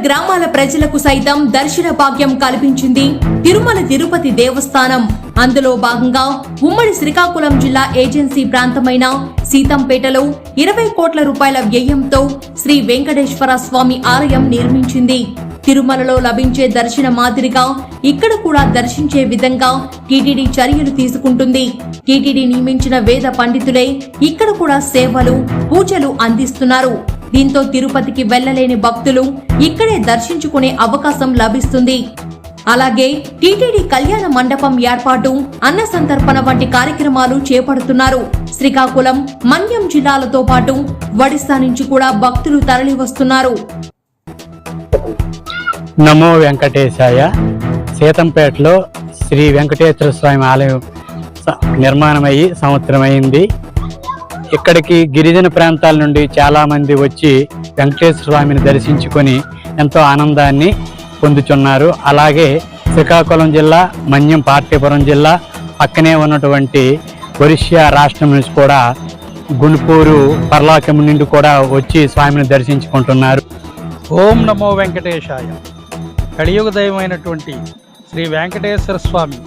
గ్రామాల ప్రజలకు సైతం దర్శన భాగ్యం కల్పించింది తిరుమల తిరుపతి దేవస్థానం. అందులో భాగంగా ఉమ్మడి శ్రీకాకుళం జిల్లా ఏజెన్సీ ప్రాంతమైన సీతంపేటలో 20 కోట్ల రూపాయల వ్యయంతో శ్రీ వెంకటేశ్వర స్వామి ఆలయం నిర్మించింది. తిరుమలలో లభించే దర్శన మాదిరిగా ఇక్కడ కూడా దర్శించే విధంగా టీటీడీ చర్యలు తీసుకుంటుంది. టీటీడీ నియమించిన వేద పండితులే ఇక్కడ కూడా సేవలు, పూజలు అందిస్తున్నారు. దీంతో తిరుపతికి వెళ్లలేని భక్తులు ఇక్కడే దర్శించుకునే అవకాశం లభిస్తుంది. అలాగే టీటీడీ కళ్యాణ మండపం ఏర్పాటు, అన్న సంతర్పణ వంటి కార్యక్రమాలు చేపడుతున్నారు. శ్రీకాకుళం, మన్యం జిల్లాలతో పాటు ఒడిశా నుంచి కూడా భక్తులు తరలి వస్తున్నారు. నమో వెంకటేశాయ. సీతంపేటలో శ్రీ వెంకటేశ్వర స్వామి ఆలయం నిర్మాణమయ్యి సంవత్సరం అయింది. ఇక్కడికి గిరిజన ప్రాంతాల నుండి చాలామంది వచ్చి వెంకటేశ్వర స్వామిని దర్శించుకొని ఎంతో ఆనందాన్ని పొందుతున్నారు. అలాగే శ్రీకాకుళం జిల్లా, మన్యం పార్టీపురం జిల్లా పక్కనే ఉన్నటువంటి ఒరిస్సా రాష్ట్రం నుంచి కూడా గుంటూరు, పర్లాకం నుండి కూడా వచ్చి స్వామిని దర్శించుకుంటున్నారు. ఓం నమో వెంకటేశాయ. కలియుగ దైవమైనటువంటి శ్రీ వెంకటేశ్వర స్వామి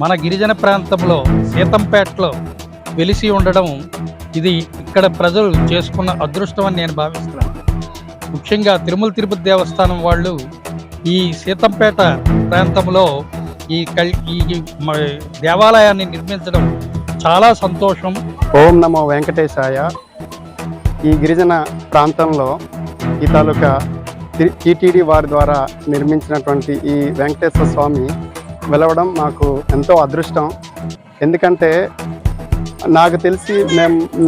మన గిరిజన ప్రాంతంలో సీతంపేటలో వెలిసి ఉండడం ఇది ఇక్కడ ప్రజలు చేసుకున్న అదృష్టం అని నేను భావిస్తున్నాను. ముఖ్యంగా తిరుమల తిరుపతి దేవస్థానం వాళ్ళు ఈ సీతంపేట ప్రాంతంలో ఈ దేవాలయాన్ని నిర్మించడం చాలా సంతోషం. ఓం నమో వెంకటేశాయ. ఈ గిరిజన ప్రాంతంలో ఈ తాలూకా టీటీడీ వారి ద్వారా నిర్మించినటువంటి ఈ వెంకటేశ్వర స్వామి వెలవడం మాకు ఎంతో అదృష్టం. ఎందుకంటే నాకు తెలిసి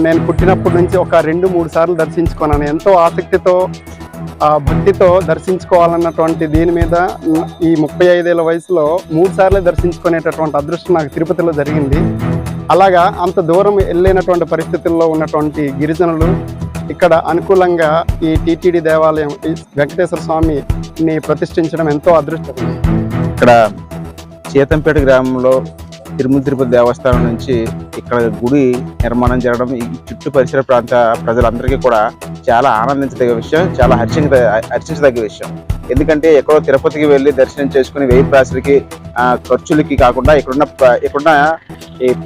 నేను పుట్టినప్పటి నుంచి ఒక 2-3 సార్లు దర్శించుకున్నాను. ఎంతో ఆసక్తితో, భక్తితో దర్శించుకోవాలన్నటువంటి దీని మీద ఈ 35 ఏళ్ల వయసులో 3 సార్లు దర్శించుకునేటటువంటి అదృష్టం నాకు తిరుపతిలో జరిగింది. అలాగా అంత దూరం వెళ్ళినటువంటి పరిస్థితుల్లో ఉన్నటువంటి గిరిజనులు ఇక్కడ అనుకూలంగా ఈ టీటీడీ దేవాలయం, ఈ వెంకటేశ్వర స్వామిని ప్రతిష్ఠించడం ఎంతో అదృష్టం. ఇక్కడ సీతంపేట గ్రామంలో తిరుమల తిరుపతి దేవస్థానం నుంచి ఇక్కడ గుడి నిర్మాణం జరగడం ఈ చుట్టూ పరిసర ప్రాంత ప్రజలందరికీ కూడా చాలా ఆనందించదగ్గ విషయం, చాలా హర్షించదగ్గ విషయం. ఎందుకంటే ఎక్కడో తిరుపతికి వెళ్ళి దర్శనం చేసుకుని వ్యయ ప్రాసులకి, ఖర్చులకి కాకుండా ఇక్కడున్న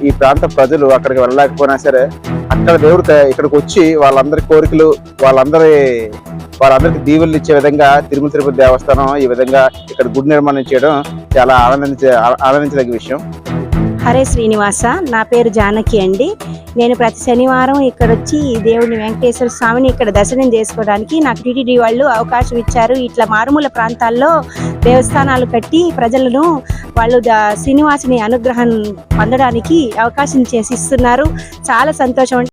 ఈ ప్రాంత ప్రజలు అక్కడికి వెళ్ళలేకపోయినా సరే అక్కడ దేవుడు ఇక్కడికి వచ్చి వాళ్ళందరి కోరికలు, వాళ్ళందరికీ దీవెనలు ఇచ్చే విధంగా తిరుమల తిరుపతి దేవస్థానం ఈ విధంగా ఇక్కడ గుడి నిర్మాణం చేయడం చాలా ఆనందించదగ్గ విషయం. హరే శ్రీనివాస. నా పేరు జానకి అండి. నేను ప్రతి శనివారం ఇక్కడ వచ్చి దేవుని వెంకటేశ్వర స్వామిని ఇక్కడ దర్శనం చేసుకోవడానికి నాకు టీటీడీ వాళ్ళు అవకాశం ఇచ్చారు. ఇట్లా మారుమూల ప్రాంతాల్లో దేవస్థానాలు కట్టి ప్రజలను వాళ్ళు శ్రీనివాసుని అనుగ్రహం పొందడానికి అవకాశం చేసి ఇస్తున్నారు. చాలా సంతోషం.